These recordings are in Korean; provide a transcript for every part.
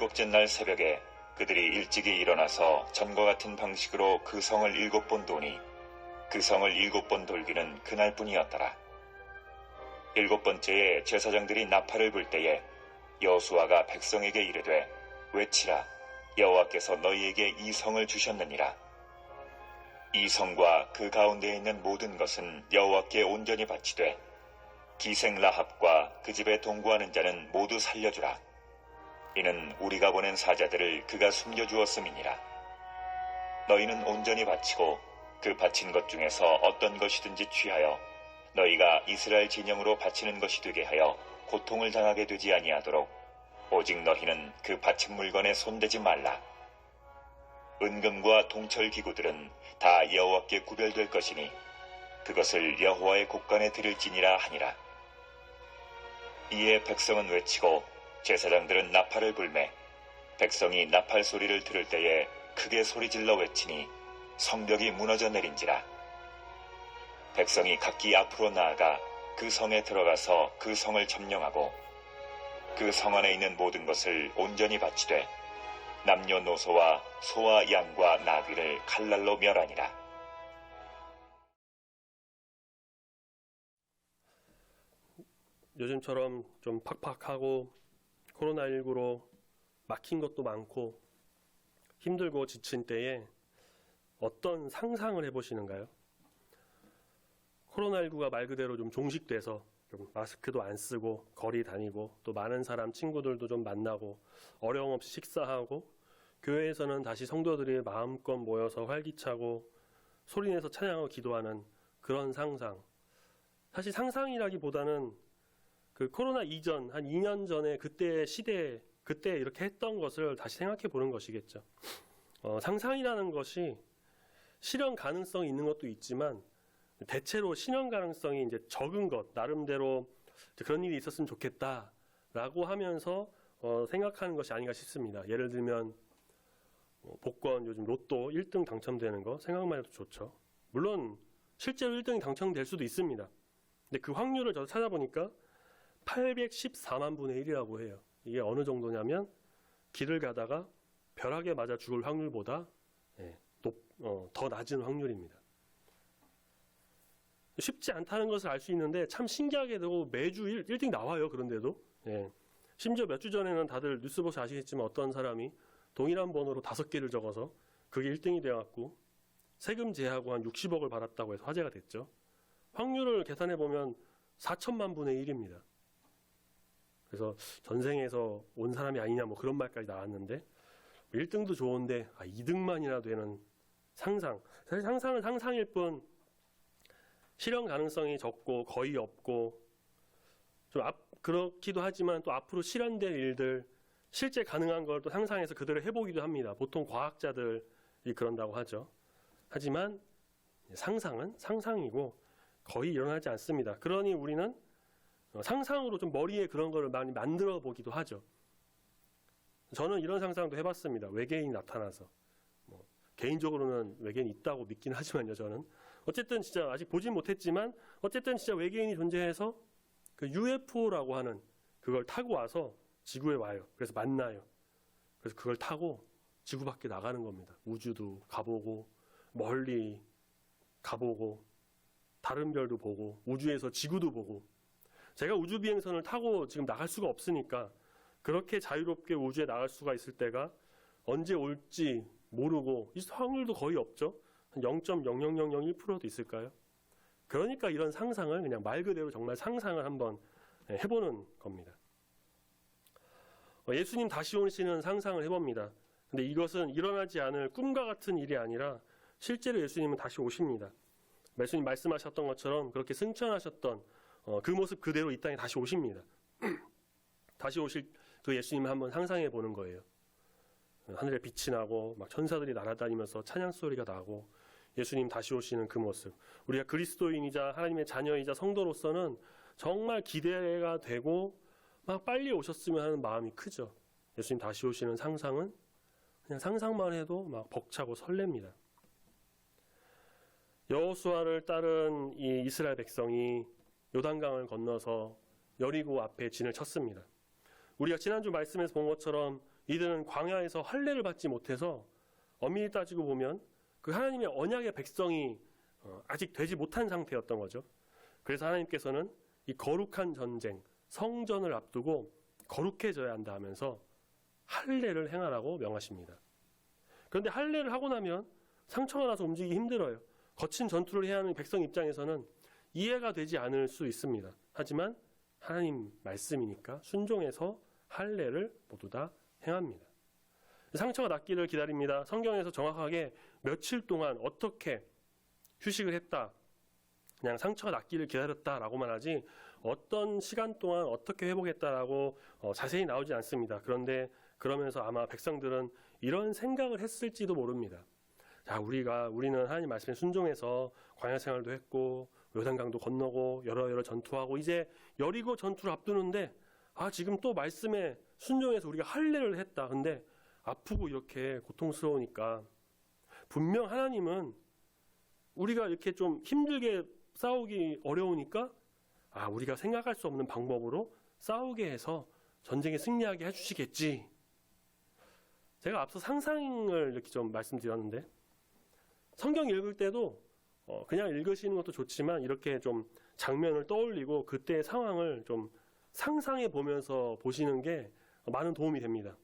일곱째 날 새벽에 그들이 일찍이 일어나서 전과 같은 방식으로 그 성을 7번 도니 그 성을 7번 돌기는 그날뿐이었더라. 7번째에 제사장들이 나팔을 불 때에 여호수아가 백성에게 이르되 외치라. 여호와께서 너희에게 이 성을 주셨느니라. 이 성과 그 가운데에 있는 모든 것은 여호와께 온전히 바치되 기생 라합과 그 집에 동거하는 자는 모두 살려주라. 이는 우리가 보낸 사자들을 그가 숨겨주었음이니라. 너희는 온전히 바치고 그 바친 것 중에서 어떤 것이든지 취하여 너희가 이스라엘 진영으로 바치는 것이 되게 하여 고통을 당하게 되지 아니하도록 오직 너희는 그 바친 물건에 손대지 말라. 은금과 동철 기구들은 다 여호와께 구별될 것이니 그것을 여호와의 곳간에 드릴지니라 하니라. 이에 백성은 외치고 제사장들은 나팔을 불매 백성이 나팔 소리를 들을 때에 크게 소리질러 외치니 성벽이 무너져 내린지라. 백성이 각기 앞으로 나아가 그 성에 들어가서 그 성을 점령하고 그 성 안에 있는 모든 것을 온전히 바치되 남녀노소와 소와 양과 나귀를 칼날로 멸하니라. 요즘처럼 좀 팍팍하고 코로나19로 막힌 것도 많고 힘들고 지친 때에 어떤 상상을 해보시는가요? 코로나19가 말 그대로 좀 종식돼서 좀 마스크도 안 쓰고 거리 다니고 또 많은 사람 친구들도 좀 만나고 어려움 없이 식사하고 교회에서는 다시 성도들이 마음껏 모여서 활기차고 소리내서 찬양하고 기도하는 그런 상상. 사실 상상이라기보다는 그 코로나 이전 한 2년 전에 그때의 시대 그때 이렇게 했던 것을 다시 생각해 보는 것이겠죠. 상상이라는 것이 실현 가능성이 있는 것도 있지만 대체로 실현 가능성이 이제 적은 것, 나름대로 그런 일이 있었으면 좋겠다라고 하면서 생각하는 것이 아닌가 싶습니다. 예를 들면 복권 요즘 로또 1등 당첨되는 거 생각만 해도 좋죠. 물론 실제로 1등이 당첨될 수도 있습니다. 근데 그 확률을 저도 찾아보니까 814만 분의 1이라고 해요. 이게 어느 정도냐면 길을 가다가 벼락에 맞아 죽을 확률보다 더 낮은 확률입니다. 쉽지 않다는 것을 알 수 있는데 참 신기하게도 매주 1등 나와요. 그런데도 심지어 몇 주 전에는 다들 뉴스 보시 아시겠지만 어떤 사람이 동일한 번호로 5개를 적어서 그게 1등이 돼갖고 세금 제하고 한 60억을 받았다고 해서 화제가 됐죠. 확률을 계산해 보면 4천만 분의 1입니다. 그래서 전생에서 온 사람이 아니냐 뭐 그런 말까지 나왔는데 1등도 좋은데 2등만이나 되는 상상. 사실 상상은 상상일 뿐 실현 가능성이 적고 거의 없고 좀 그렇기도 하지만 또 앞으로 실현될 일들 실제 가능한 걸 또 상상해서 그대로 해보기도 합니다. 보통 과학자들이 그런다고 하죠. 하지만 상상은 상상이고 거의 일어나지 않습니다. 그러니 우리는 상상으로 좀 머리에 그런 거를 많이 만들어 보기도 하죠. 저는 이런 상상도 해봤습니다. 외계인이 나타나서 개인적으로는 외계인이 있다고 믿긴 하지만요. 저는 어쨌든 진짜 아직 보진 못했지만 어쨌든 진짜 외계인이 존재해서 그 UFO라고 하는 그걸 타고 와서 지구에 와요. 그래서 만나요. 그래서 그걸 타고 지구 밖에 나가는 겁니다. 우주도 가보고 멀리 가보고 다른 별도 보고 우주에서 지구도 보고. 제가 우주 비행선을 타고 지금 나갈 수가 없으니까 그렇게 자유롭게 우주에 나갈 수가 있을 때가 언제 올지 모르고 이 확률도 거의 없죠. 한 0.00001%도 있을까요? 그러니까 이런 상상을 그냥 말 그대로 정말 상상을 한번 해보는 겁니다. 예수님 다시 오시는 상상을 해봅니다. 근데 이것은 일어나지 않을 꿈과 같은 일이 아니라 실제로 예수님은 다시 오십니다. 예수님 말씀하셨던 것처럼 그렇게 승천하셨던 그 모습 그대로 이 땅에 다시 오십니다. 다시 오실 그 예수님을 한번 상상해 보는 거예요. 하늘에 빛이 나고 막 천사들이 날아다니면서 찬양 소리가 나고 예수님 다시 오시는 그 모습. 우리가 그리스도인이자 하나님의 자녀이자 성도로서는 정말 기대가 되고 막 빨리 오셨으면 하는 마음이 크죠. 예수님 다시 오시는 상상은 그냥 상상만 해도 막 벅차고 설렙니다. 여호수아를 따른 이 이스라엘 백성이 요단강을 건너서 여리고 앞에 진을 쳤습니다. 우리가 지난주 말씀에서 본 것처럼 이들은 광야에서 할례를 받지 못해서 엄밀히 따지고 보면 그 하나님의 언약의 백성이 아직 되지 못한 상태였던 거죠. 그래서 하나님께서는 이 거룩한 전쟁, 성전을 앞두고 거룩해져야 한다 하면서 할례를 행하라고 명하십니다. 그런데 할례를 하고 나면 상처가 나서 움직이기 힘들어요. 거친 전투를 해야 하는 백성 입장에서는 이해가 되지 않을 수 있습니다. 하지만 하나님 말씀이니까 순종해서 할례를 모두 다 행합니다. 상처가 낫기를 기다립니다. 성경에서 정확하게 며칠 동안 어떻게 휴식을 했다, 그냥 상처가 낫기를 기다렸다라고만 하지 어떤 시간 동안 어떻게 회복했다라고 자세히 나오지 않습니다. 그런데 그러면서 아마 백성들은 이런 생각을 했을지도 모릅니다. 자, 우리는 하나님 말씀에 순종해서 광야 생활도 했고 요단강도 건너고 여러 전투하고 이제 여리고 전투를 앞두는데 지금 또 말씀에 순종해서 우리가 할례를 했다. 근데 아프고 이렇게 고통스러우니까 분명 하나님은 우리가 이렇게 좀 힘들게 싸우기 어려우니까 우리가 생각할 수 없는 방법으로 싸우게 해서 전쟁에 승리하게 해주시겠지. 제가 앞서 상상을 이렇게 좀 말씀드렸는데 성경 읽을 때도 그냥 읽으시는 것도 좋지만 이렇게 좀 장면을 떠올리고 그때의 상황을 좀 상상해 보면서 보시는 게 많은 도움이 됩니다.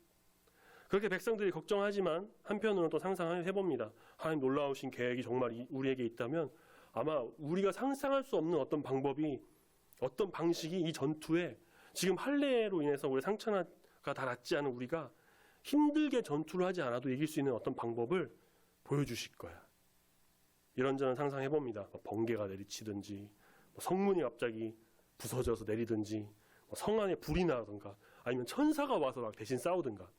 그렇게 백성들이 걱정하지만 한편으로는 또 상상해 봅니다. 하나님 놀라우신 계획이 정말 우리에게 있다면 아마 우리가 상상할 수 없는 어떤 방법이, 어떤 방식이 이 전투에 지금 할례로 인해서 우리 상처가 다 낫지 않은 우리가 힘들게 전투를 하지 않아도 이길 수 있는 어떤 방법을 보여주실 거야. 이런저런 상상해 봅니다. 번개가 내리치든지, 성문이 갑자기 부서져서 내리든지, 성 안에 불이 나든가, 아니면 천사가 와서 막 대신 싸우든가.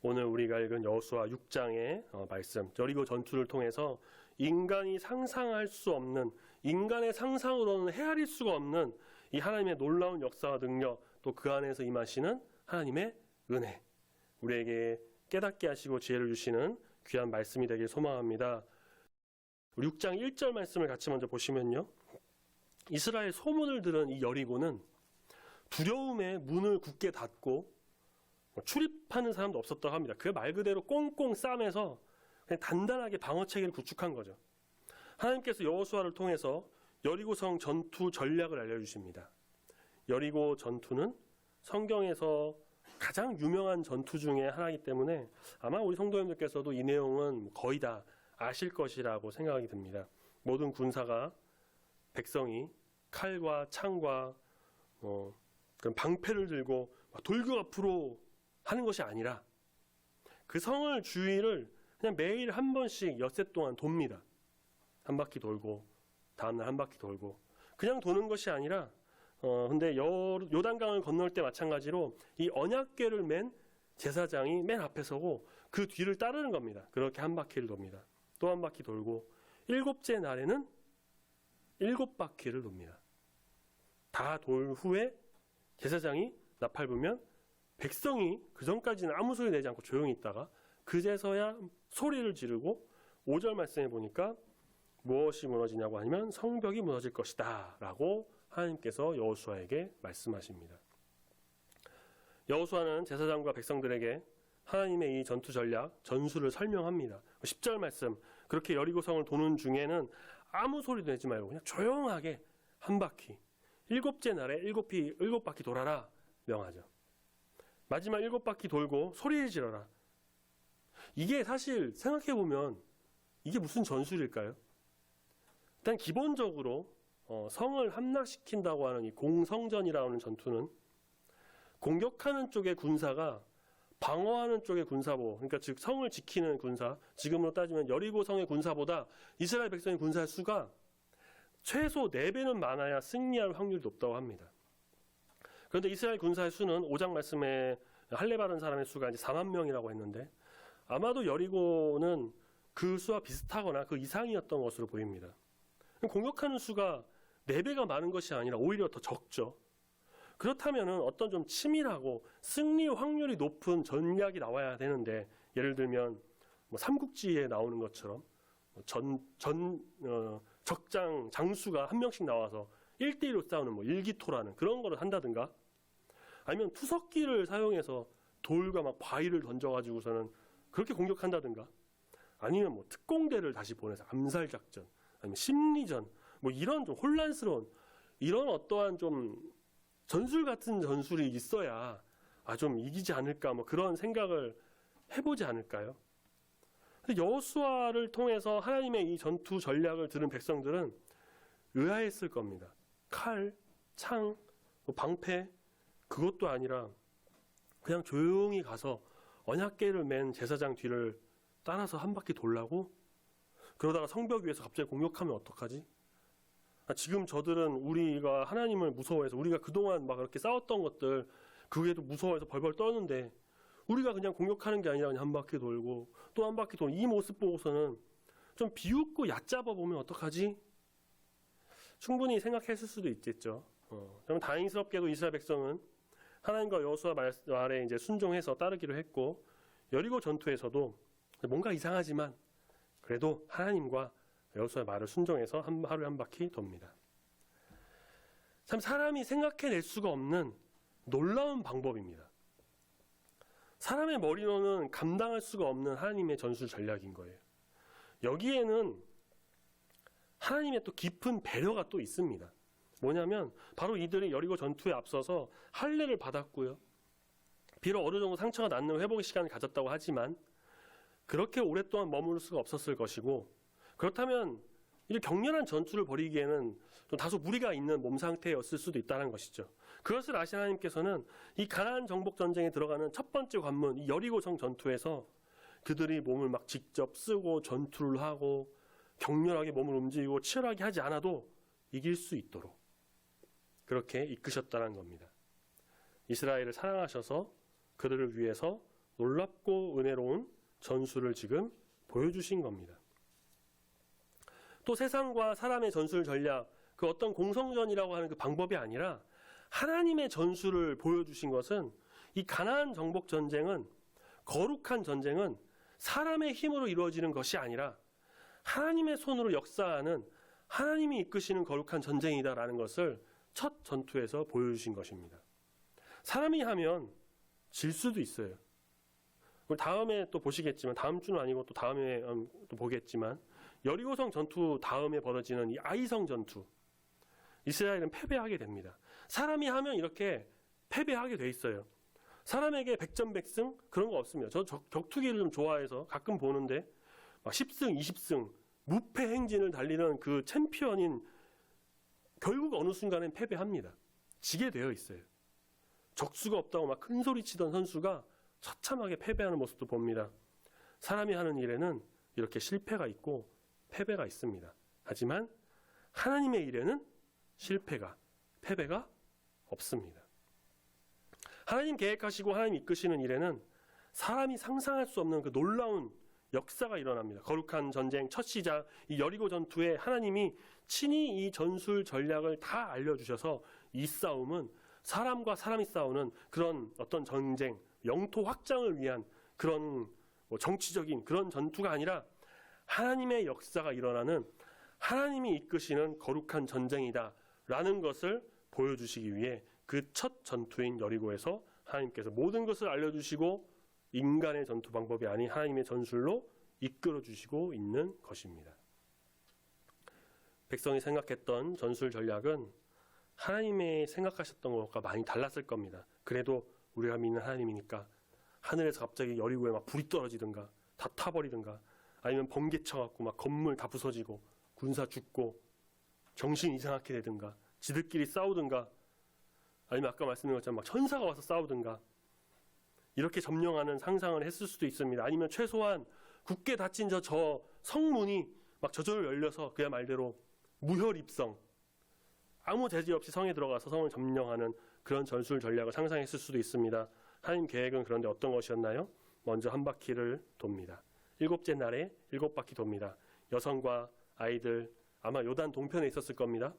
오늘 우리가 읽은 여호수아 6장의 말씀, 여리고 전투를 통해서 인간이 상상할 수 없는, 인간의 상상으로는 헤아릴 수가 없는 이 하나님의 놀라운 역사와 능력, 또 그 안에서 임하시는 하나님의 은혜, 우리에게 깨닫게 하시고 지혜를 주시는 귀한 말씀이 되길 소망합니다. 6장 1절 말씀을 같이 먼저 보시면요, 이스라엘 소문을 들은 이 여리고는 두려움에 문을 굳게 닫고 출입하는 사람도 없었다고 합니다. 그 말 그대로 꽁꽁 싸매서 그냥 단단하게 방어체계를 구축한 거죠. 하나님께서 여호수아를 통해서 여리고성 전투 전략을 알려주십니다. 여리고 전투는 성경에서 가장 유명한 전투 중에 하나이기 때문에 아마 우리 성도님들께서도 이 내용은 거의 다 아실 것이라고 생각이 듭니다. 모든 군사가, 백성이 칼과 창과 그런 방패를 들고 돌격 앞으로 하는 것이 아니라 그 성을 주위를 그냥 매일 한 번씩 엿새 동안 돕니다. 한 바퀴 돌고 다음날 한 바퀴 돌고, 그냥 도는 것이 아니라 근데 요단강을 건널 때 마찬가지로 이 언약궤를 맨 제사장이 맨 앞에 서고 그 뒤를 따르는 겁니다. 그렇게 한 바퀴를 돕니다. 또 한 바퀴 돌고 7째 날에는 7바퀴를 돕니다. 다 돌 후에 제사장이 나팔 불면 백성이 그 전까지는 아무 소리 내지 않고 조용히 있다가 그제서야 소리를 지르고 5절 말씀에 보니까 무엇이 무너지냐고 하면 성벽이 무너질 것이다 라고 하나님께서 여호수아에게 말씀하십니다. 여호수아는 제사장과 백성들에게 하나님의 이 전투 전략, 전술을 설명합니다. 10절 말씀, 그렇게 여리고성을 도는 중에는 아무 소리도 내지 말고 그냥 조용하게 한 바퀴, 7째 날에 7바퀴 돌아라 명하죠. 마지막 7바퀴 돌고 소리를 지르라. 이게 사실 생각해보면 이게 무슨 전술일까요? 일단 기본적으로 성을 함락시킨다고 하는 이 공성전이라고 하는 전투는 공격하는 쪽의 군사가 방어하는 쪽의 군사보, 그러니까 즉 성을 지키는 군사, 지금으로 따지면 여리고 성의 군사보다 이스라엘 백성의 군사의 수가 최소 4배는 많아야 승리할 확률이 높다고 합니다. 그런데 이스라엘 군사의 수는 5장 말씀에 할례 받은 사람의 수가 이제 4만 명이라고 했는데 아마도 여리고는 그 수와 비슷하거나 그 이상이었던 것으로 보입니다. 공격하는 수가 4배가 많은 것이 아니라 오히려 더 적죠. 그렇다면 어떤 좀 치밀하고 승리 확률이 높은 전략이 나와야 되는데, 예를 들면 삼국지에 나오는 것처럼 적장 장수가 한 명씩 나와서 1대1로 싸우는 일기토라는 그런 거를 한다든가, 아니면 투석기를 사용해서 돌과 막 바위를 던져가지고서는 그렇게 공격한다든가, 아니면 뭐 특공대를 다시 보내서 암살 작전, 아니면 심리전, 뭐 이런 좀 혼란스러운 이런 어떠한 좀 전술 같은 전술이 있어야 좀 이기지 않을까, 뭐 그런 생각을 해보지 않을까요? 근데 여호수아를 통해서 하나님의 이 전투 전략을 들은 백성들은 의아했을 겁니다. 칼, 창, 뭐 방패, 그것도 아니라 그냥 조용히 가서 언약궤를 맨 제사장 뒤를 따라서 한 바퀴 돌라고? 그러다가 성벽 위에서 갑자기 공격하면 어떡하지? 지금 저들은 우리가 하나님을 무서워해서, 우리가 그동안 막 그렇게 싸웠던 것들 그게도 무서워해서 벌벌 떠는데, 우리가 그냥 공격하는 게 아니라 그냥 한 바퀴 돌고 또 한 바퀴 돌고, 이 모습 보고서는 좀 비웃고 얕잡아 보면 어떡하지? 충분히 생각했을 수도 있겠죠. 그럼 다행스럽게도 이스라엘 백성은 하나님과 여호수아 말에 이제 순종해서 따르기로 했고, 여리고 전투에서도 뭔가 이상하지만 그래도 하나님과 여호수아의 말을 순종해서 하루에 한 바퀴 돕니다. 참 사람이 생각해낼 수가 없는 놀라운 방법입니다. 사람의 머리로는 감당할 수가 없는 하나님의 전술 전략인 거예요. 여기에는 하나님의 또 깊은 배려가 또 있습니다. 뭐냐면 바로 이들이 여리고 전투에 앞서서 할례를 받았고요. 비록 어느 정도 상처가 낫는 회복의 시간을 가졌다고 하지만 그렇게 오랫동안 머무를 수가 없었을 것이고, 그렇다면 이 격렬한 전투를 벌이기에는 좀 다소 무리가 있는 몸 상태였을 수도 있다는 것이죠. 그것을 아신 하나님께서는 이 가나안 정복 전쟁에 들어가는 첫 번째 관문, 이 여리고성 전투에서 그들이 몸을 막 직접 쓰고 전투를 하고 격렬하게 몸을 움직이고 치열하게 하지 않아도 이길 수 있도록 그렇게 이끄셨다는 겁니다. 이스라엘을 사랑하셔서 그들을 위해서 놀랍고 은혜로운 전술을 지금 보여주신 겁니다. 또 세상과 사람의 전술 전략, 그 어떤 공성전이라고 하는 그 방법이 아니라 하나님의 전술을 보여주신 것은, 이 가나안 정복 전쟁은, 거룩한 전쟁은 사람의 힘으로 이루어지는 것이 아니라 하나님의 손으로 역사하는, 하나님이 이끄시는 거룩한 전쟁이다라는 것을 첫 전투에서 보여주신 것입니다. 사람이 하면 질 수도 있어요. 다음에 또 보시겠지만, 다음 주는 아니고 또 다음에 또 보겠지만, 여리고성 전투 다음에 벌어지는 이 아이성 전투, 이스라엘은 패배하게 됩니다. 사람이 하면 이렇게 패배하게 돼 있어요. 사람에게 백전백승 그런 거 없습니다. 저 격투기를 좀 좋아해서 가끔 보는데 막 10승, 20승 무패 행진을 달리는 그 챔피언인, 결국 어느 순간엔 패배합니다. 지게 되어 있어요. 적수가 없다고 막 큰 소리 치던 선수가 처참하게 패배하는 모습도 봅니다. 사람이 하는 일에는 이렇게 실패가 있고 패배가 있습니다. 하지만 하나님의 일에는 실패가, 패배가 없습니다. 하나님 계획하시고 하나님 이끄시는 일에는 사람이 상상할 수 없는 그 놀라운 역사가 일어납니다. 거룩한 전쟁 첫 시작, 이 여리고 전투에 하나님이 친히 이 전술 전략을 다 알려주셔서 이 싸움은 사람과 사람이 싸우는 그런 어떤 전쟁, 영토 확장을 위한 그런 정치적인 그런 전투가 아니라 하나님의 역사가 일어나는, 하나님이 이끄시는 거룩한 전쟁이다라는 것을 보여주시기 위해 그 첫 전투인 여리고에서 하나님께서 모든 것을 알려주시고 인간의 전투 방법이 아닌 하나님의 전술로 이끌어 주시고 있는 것입니다. 백성이 생각했던 전술 전략은 하나님의 생각하셨던 것과 많이 달랐을 겁니다. 그래도 우리가 믿는 하나님이니까 하늘에서 갑자기 여리고에 막 불이 떨어지든가 다 타버리든가, 아니면 번개 쳐갖고 막 건물 다 부서지고 군사 죽고 정신 이상하게 되든가, 지들끼리 싸우든가, 아니면 아까 말씀드린 것처럼 막 천사가 와서 싸우든가, 이렇게 점령하는 상상을 했을 수도 있습니다. 아니면 최소한 굳게 닫힌 저 성문이 막 저절로 열려서 그야 말대로 무혈입성, 아무 제재 없이 성에 들어가서 성을 점령하는 그런 전술 전략을 상상했을 수도 있습니다. 하나님 계획은 그런데 어떤 것이었나요? 먼저 한 바퀴를 돕니다. 7째 날에 7바퀴 돕니다. 여성과 아이들, 아마 요단 동편에 있었을 겁니다.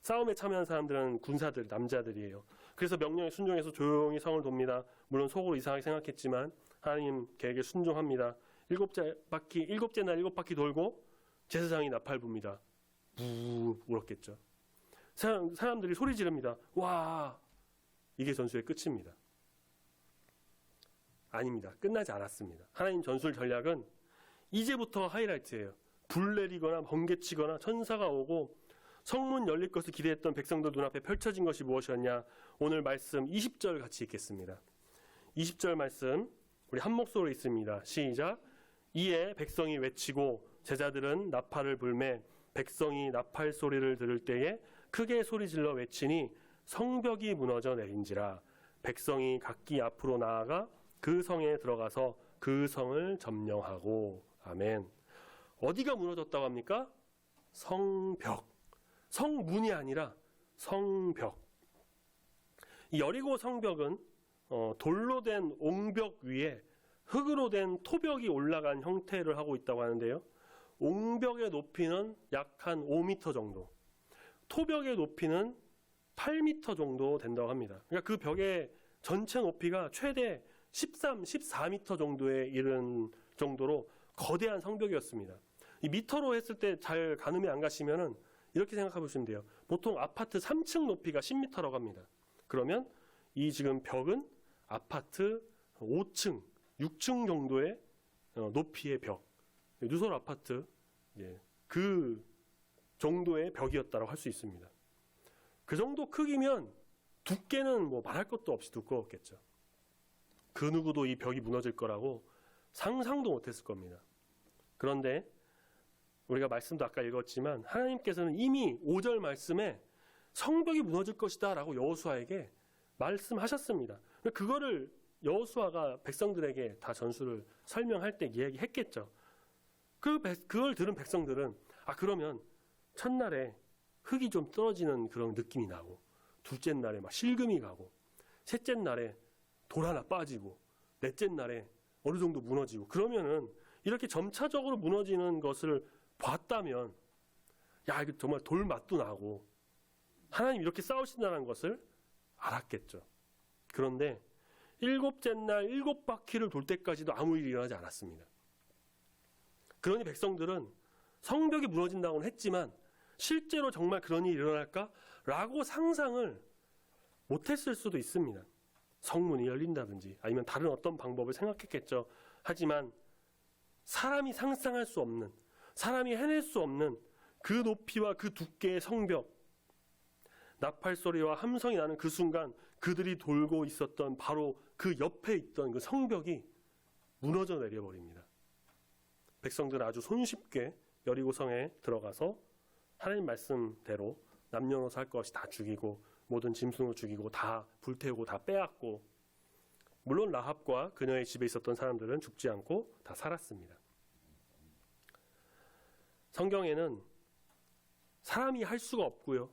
싸움에 참여한 사람들은 군사들, 남자들이에요. 그래서 명령에 순종해서 조용히 성을 돕니다. 물론 속으로 이상하게 생각했지만 하나님 계획에 순종합니다. 7째 날 7바퀴 돌고 제사장이 나팔 붑니다. 부 울었겠죠. 사람들이 소리 지릅니다. 와, 이게 전투의 끝입니다. 아닙니다. 끝나지 않았습니다. 하나님 전술 전략은 이제부터 하이라이트예요. 불 내리거나 번개치거나 천사가 오고 성문 열릴 것을 기대했던 백성들 눈앞에 펼쳐진 것이 무엇이었냐? 오늘 말씀 20절 같이 읽겠습니다. 20절 말씀 우리 한 목소리로 읽습니다. 시작. 이에 백성이 외치고 제자들은 나팔을 불매 백성이 나팔 소리를 들을 때에 크게 소리질러 외치니 성벽이 무너져 내린지라. 백성이 각기 앞으로 나아가 그 성에 들어가서 그 성을 점령하고. 아멘. 어디가 무너졌다고 합니까? 성벽. 성문이 아니라 성벽. 이 여리고 성벽은 돌로 된 옹벽 위에 흙으로 된 토벽이 올라간 형태를 하고 있다고 하는데요. 옹벽의 높이는 약 한 5m 정도, 토벽의 높이는 8m 정도 된다고 합니다. 그러니까 그 벽의 전체 높이가 최대 13, 14m 정도에 이른 정도로 거대한 성벽이었습니다. 이 미터로 했을 때 잘 가늠이 안 가시면은 이렇게 생각해 보시면 돼요. 보통 아파트 3층 높이가 10m라고 합니다. 그러면 이 지금 벽은 아파트 5층, 6층 정도의 높이의 벽, 누설 아파트 그 정도의 벽이었다고 할 수 있습니다. 그 정도 크기면 두께는 뭐 말할 것도 없이 두꺼웠겠죠. 그 누구도 이 벽이 무너질 거라고 상상도 못했을 겁니다. 그런데 우리가 말씀도 아까 읽었지만 하나님께서는 이미 5절 말씀에 성벽이 무너질 것이다 라고 여호수아에게 말씀하셨습니다. 그거를 여호수아가 백성들에게 다 전술을 설명할 때 이야기했겠죠. 그걸 들은 백성들은 그러면 첫날에 흙이 좀 떨어지는 그런 느낌이 나고, 둘째 날에 막 실금이 가고, 셋째 날에 돌 하나 빠지고, 넷째 날에 어느 정도 무너지고, 그러면은 이렇게 점차적으로 무너지는 것을 봤다면 이거 정말 돌 맛도 나고 하나님 이렇게 싸우신다는 것을 알았겠죠. 그런데 일곱째 날 7바퀴를 돌 때까지도 아무 일이 일어나지 않았습니다. 그러니 백성들은 성벽이 무너진다고는 했지만 실제로 정말 그런 일이 일어날까라고 상상을 못했을 수도 있습니다. 성문이 열린다든지 아니면 다른 어떤 방법을 생각했겠죠. 하지만 사람이 상상할 수 없는, 사람이 해낼 수 없는 그 높이와 그 두께의 성벽, 나팔 소리와 함성이 나는 그 순간 그들이 돌고 있었던 바로 그 옆에 있던 그 성벽이 무너져 내려버립니다. 백성들은 아주 손쉽게 여리고성에 들어가서 하나님 말씀대로 남녀노소 할 것 없이 다 죽이고 모든 짐승을 죽이고 다 불태우고 다 빼앗고, 물론 라합과 그녀의 집에 있었던 사람들은 죽지 않고 다 살았습니다. 성경에는 사람이 할 수가 없고요,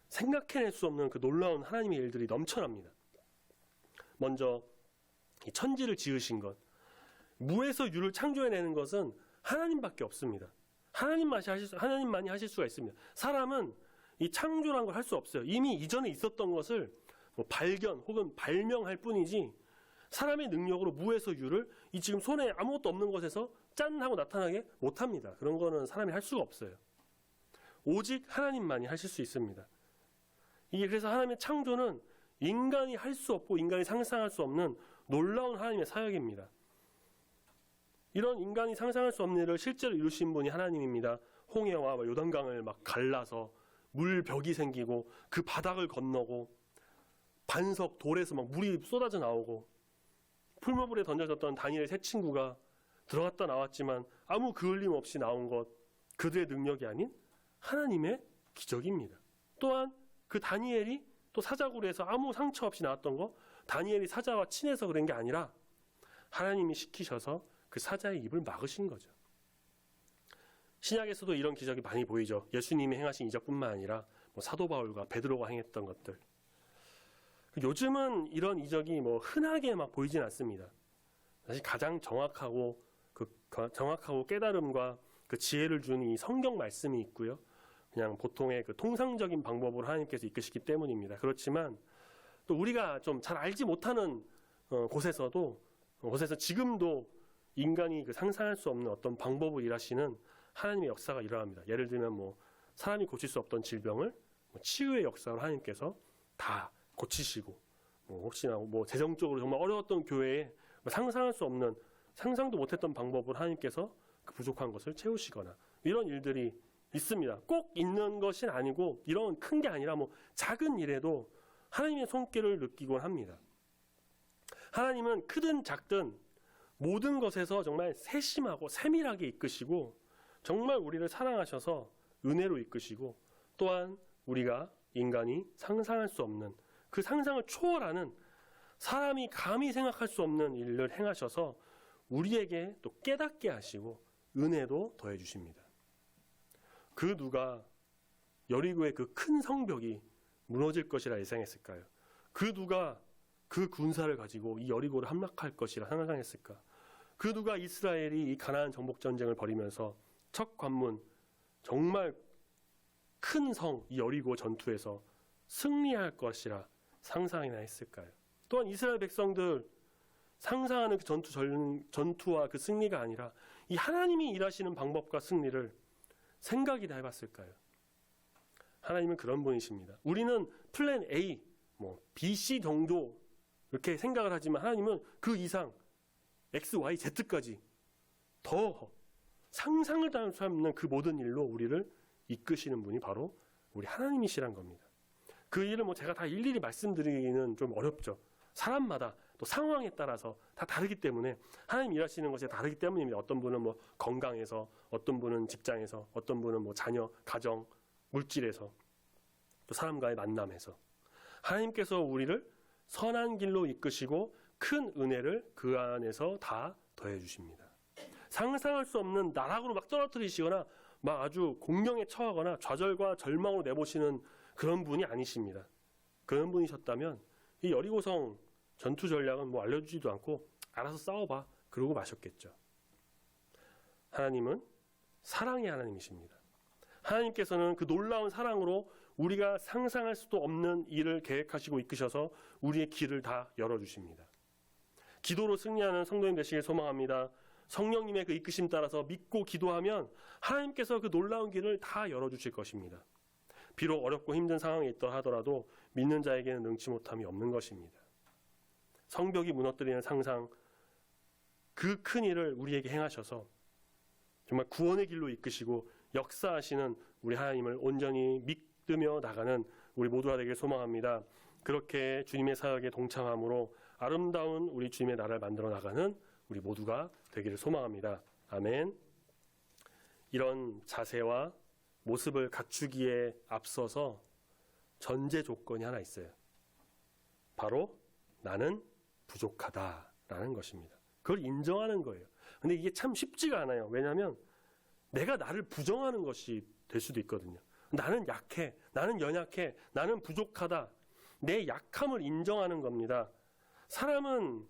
생각해낼 수 없는 그 놀라운 하나님의 일들이 넘쳐납니다. 먼저 이 천지를 지으신 것, 무에서 유를 창조해내는 것은 하나님밖에 없습니다. 하나님만이 하실 수가 있습니다. 사람은 이 창조라는 걸 할 수 없어요. 이미 이전에 있었던 것을 발견 혹은 발명할 뿐이지 사람의 능력으로 무에서 유를 이 지금 손에 아무것도 없는 것에서 짠 하고 나타나게 못합니다. 그런 거는 사람이 할 수가 없어요. 오직 하나님만이 하실 수 있습니다. 그래서 하나님의 창조는 인간이 할 수 없고 인간이 상상할 수 없는 놀라운 하나님의 사역입니다. 이런 인간이 상상할 수 없는 일을 실제로 이루신 분이 하나님입니다. 홍해와 요단강을 막 갈라서 물벽이 생기고 그 바닥을 건너고 반석 돌에서 막 물이 쏟아져 나오고 풀무불에 던져졌던 다니엘의 세 친구가 들어갔다 나왔지만 아무 그을림 없이 나온 것, 그들의 능력이 아닌 하나님의 기적입니다. 또한 그 다니엘이 또 사자굴에서 아무 상처 없이 나왔던 거, 다니엘이 사자와 친해서 그런 게 아니라 하나님이 시키셔서 그 사자의 입을 막으신 거죠. 신약에서도 이런 기적이 많이 보이죠. 예수님이 행하신 이적뿐만 아니라 사도 바울과 베드로가 행했던 것들. 요즘은 이런 이적이 흔하게 막 보이진 않습니다. 사실 가장 정확하고 깨달음과 그 지혜를 주는 이 성경 말씀이 있고요. 그냥 보통의 그 통상적인 방법으로 하나님께서 이끄시기 때문입니다. 그렇지만 또 우리가 좀 잘 알지 못하는 곳에서 지금도 인간이 상상할 수 없는 어떤 방법을 일하시는 하나님의 역사가 일어납니다. 예를 들면 사람이 고칠 수 없던 질병을 치유의 역사로 하나님께서 다 고치시고, 혹시나 재정적으로 정말 어려웠던 교회에 상상할 수 없는, 상상도 못했던 방법으로 하나님께서 그 부족한 것을 채우시거나 이런 일들이 있습니다. 꼭 있는 것이 아니고 이런 큰 게 아니라 뭐 작은 일에도 하나님의 손길을 느끼곤 합니다. 하나님은 크든 작든 모든 것에서 정말 세심하고 세밀하게 이끄시고 정말 우리를 사랑하셔서 은혜로 이끄시고 또한 우리가 인간이 상상할 수 없는 그 상상을 초월하는 사람이 감히 생각할 수 없는 일을 행하셔서 우리에게 또 깨닫게 하시고 은혜도 더해 주십니다. 그 누가 여리고의 그 큰 성벽이 무너질 것이라 예상했을까요? 그 누가 그 군사를 가지고 이 여리고를 함락할 것이라 상상했을까? 그 누가 이스라엘이 이 가나안 정복 전쟁을 벌이면서 첫 관문 정말 큰 성 이 여리고 전투에서 승리할 것이라 상상이나 했을까요? 또한 이스라엘 백성들 상상하는 그 전투와 그 승리가 아니라 이 하나님이 일하시는 방법과 승리를 생각이나 해봤을까요? 하나님은 그런 분이십니다. 우리는 플랜 A, B, C 정도 이렇게 생각을 하지만 하나님은 그 이상 X, Y, Z까지 더 상상을 할 수 없는 그 모든 일로 우리를 이끄시는 분이 바로 우리 하나님이시란 겁니다. 그 일을 제가 다 일일이 말씀드리기는 좀 어렵죠. 사람마다 또 상황에 따라서 다 다르기 때문에 하나님 일하시는 것이 다르기 때문입니다. 어떤 분은 건강에서, 어떤 분은 직장에서, 어떤 분은 자녀, 가정, 물질에서, 또 사람과의 만남에서 하나님께서 우리를 선한 길로 이끄시고 큰 은혜를 그 안에서 다 더해 주십니다. 상상할 수 없는 나락으로 떨어뜨리시거나 아주 공경에 처하거나 좌절과 절망으로 내보시는 그런 분이 아니십니다. 그런 분이셨다면 이 여리고성 전투 전략은 알려주지도 않고 알아서 싸워봐 그러고 마셨겠죠. 하나님은 사랑의 하나님이십니다. 하나님께서는 그 놀라운 사랑으로 우리가 상상할 수도 없는 일을 계획하시고 이끄셔서 우리의 길을 다 열어주십니다. 기도로 승리하는 성도님 되시길 소망합니다. 성령님의 그 이끄심 따라서 믿고 기도하면 하나님께서 그 놀라운 길을 다 열어주실 것입니다. 비록 어렵고 힘든 상황에 있다 하더라도 믿는 자에게는 능치 못함이 없는 것입니다. 성벽이 무너뜨리는 상상, 그 큰 일을 우리에게 행하셔서 정말 구원의 길로 이끄시고 역사하시는 우리 하나님을 온전히 믿으며 나가는 우리 모두가 되길 소망합니다. 그렇게 주님의 사역에 동참함으로 아름다운 우리 주님의 나라를 만들어 나가는 우리 모두가 되기를 소망합니다. 아멘. 이런 자세와 모습을 갖추기에 앞서서 전제 조건이 하나 있어요. 바로 나는 부족하다라는 것입니다. 그걸 인정하는 거예요. 근데 이게 참 쉽지가 않아요. 왜냐하면 내가 나를 부정하는 것이 될 수도 있거든요. 나는 약해, 나는 연약해, 나는 부족하다. 내 약함을 인정하는 겁니다. 사람은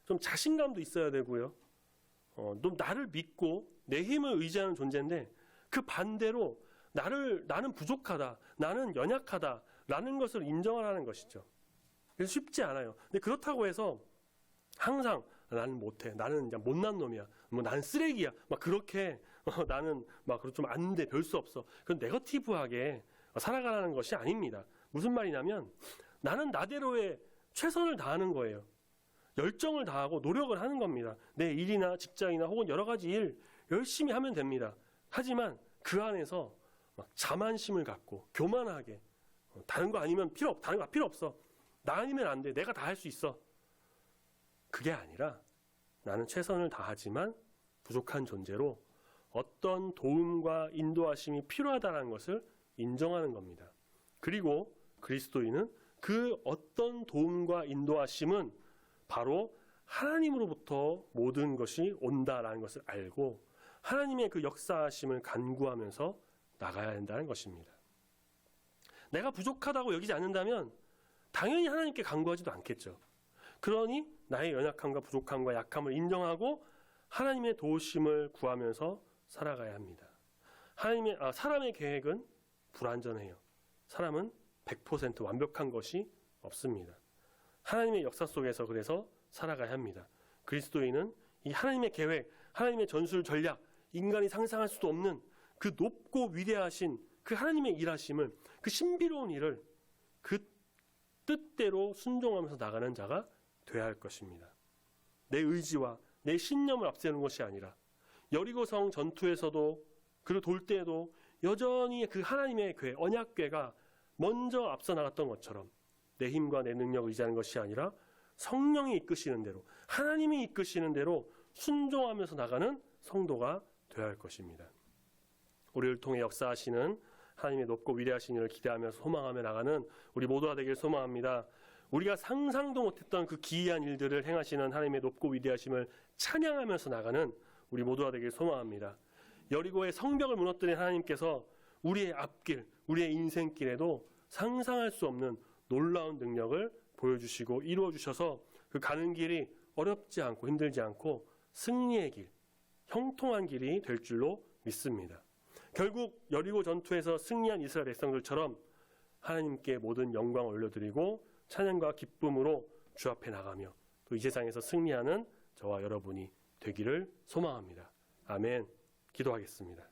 좀 자신감도 있어야 되고요. 또 나를 믿고 내 힘을 의지하는 존재인데 그 반대로 나는 부족하다, 나는 연약하다 라는 것을 인정하라는 것이죠. 그래서 쉽지 않아요. 근데 그렇다고 해서 항상 나는 못해, 나는 그냥 못난 놈이야, 나는 쓰레기야, 그렇게 나는 좀 안 돼, 별 수 없어. 그건 네거티브하게 살아가라는 것이 아닙니다. 무슨 말이냐면 나는 나대로의 최선을 다하는 거예요. 열정을 다하고 노력을 하는 겁니다. 내 일이나 직장이나 혹은 여러 가지 일 열심히 하면 됩니다. 하지만 그 안에서 자만심을 갖고 교만하게 다른 거 아니면 다른 거 필요 없어. 나 아니면 안 돼. 내가 다 할 수 있어. 그게 아니라 나는 최선을 다하지만 부족한 존재로 어떤 도움과 인도하심이 필요하다는 것을 인정하는 겁니다. 그리고 그리스도인은 그 어떤 도움과 인도하심은 바로 하나님으로부터 모든 것이 온다라는 것을 알고 하나님의 그 역사하심을 간구하면서 나가야 한다는 것입니다. 내가 부족하다고 여기지 않는다면 당연히 하나님께 간구하지도 않겠죠. 그러니 나의 연약함과 부족함과 약함을 인정하고 하나님의 도우심을 구하면서 살아가야 합니다. 사람의 계획은 불완전해요. 사람은 100% 완벽한 것이 없습니다. 하나님의 역사 속에서 그래서 살아가야 합니다. 그리스도인은 이 하나님의 계획, 하나님의 전술 전략, 인간이 상상할 수도 없는 그 높고 위대하신 그 하나님의 일하심을, 그 신비로운 일을 그 뜻대로 순종하면서 나가는 자가 되어야 할 것입니다. 내 의지와 내 신념을 앞세우는 것이 아니라 여리고성 전투에서도 그리고 돌 때에도 여전히 그 하나님의 궤, 언약궤가 먼저 앞서 나갔던 것처럼 내 힘과 내 능력을 의지하는 것이 아니라 성령이 이끄시는 대로, 하나님이 이끄시는 대로 순종하면서 나가는 성도가 되어야 할 것입니다. 우리를 통해 역사하시는 하나님의 높고 위대하신 일을 기대하면서 소망하며 나가는 우리 모두가 되길 소망합니다. 우리가 상상도 못했던 그 기이한 일들을 행하시는 하나님의 높고 위대하심을 찬양하면서 나가는 우리 모두가 되길 소망합니다. 여리고의 성벽을 무너뜨린 하나님께서 우리의 앞길, 우리의 인생길에도 상상할 수 없는 놀라운 능력을 보여주시고 이루어주셔서 그 가는 길이 어렵지 않고 힘들지 않고 승리의 길, 형통한 길이 될 줄로 믿습니다. 결국 여리고 전투에서 승리한 이스라엘 백성들처럼 하나님께 모든 영광을 올려드리고 찬양과 기쁨으로 주 앞에 나가며 또 이 세상에서 승리하는 저와 여러분이 되기를 소망합니다. 아멘. 기도하겠습니다.